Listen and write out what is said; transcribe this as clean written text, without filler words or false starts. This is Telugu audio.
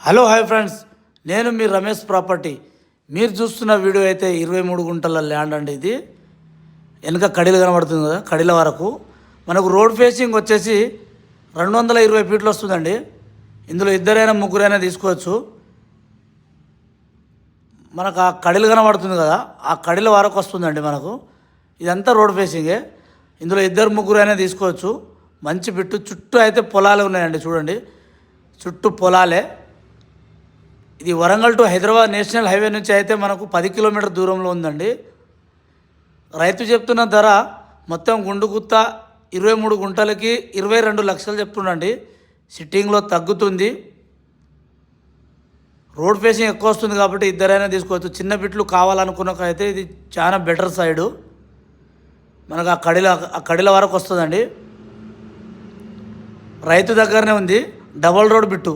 హలో హాయ్ ఫ్రెండ్స్, నేను మీ రమేష్ ప్రాపర్టీ. మీరు చూస్తున్న వీడియో అయితే 23 గుంటల ల్యాండ్ అండి. ఇది వెనక కడిలు కనబడుతుంది కదా, కడిల వరకు మనకు రోడ్ ఫేసింగ్ వచ్చేసి 220 ఫీట్లు వస్తుందండి. ఇందులో ఇద్దరైనా ముగ్గురైనా తీసుకోవచ్చు. మనకు ఆ కడిలు కనబడుతుంది కదా, ఆ కడిల వరకు వస్తుందండి మనకు. ఇదంతా రోడ్ ఫేసింగే. ఇందులో ఇద్దరు ముగ్గురైనా తీసుకోవచ్చు. మంచి బిట్టు, చుట్టూ అయితే పొలాలు ఉన్నాయండి. చూడండి, చుట్టూ పొలాలే. ఇది Warangal to Hyderabad national highway నుంచి అయితే మనకు 10 కిలోమీటర్ దూరంలో ఉందండి. రైతు చెప్తున్న ధర మొత్తం గుండుగుత్త 23 గుంటలకి 22 లక్షలు చెప్తుండండి. సిట్టింగ్లో తగ్గుతుంది. రోడ్ ఫేసింగ్ ఎక్కువ వస్తుంది కాబట్టి ఇద్దరైనా తీసుకోవచ్చు. చిన్న బిట్లు కావాలనుకున్నకైతే ఇది చాలా బెటర్ సైడు. మనకు ఆ కడిల వరకు వస్తుందండి. రైతు దగ్గరనే ఉంది. Double road bit.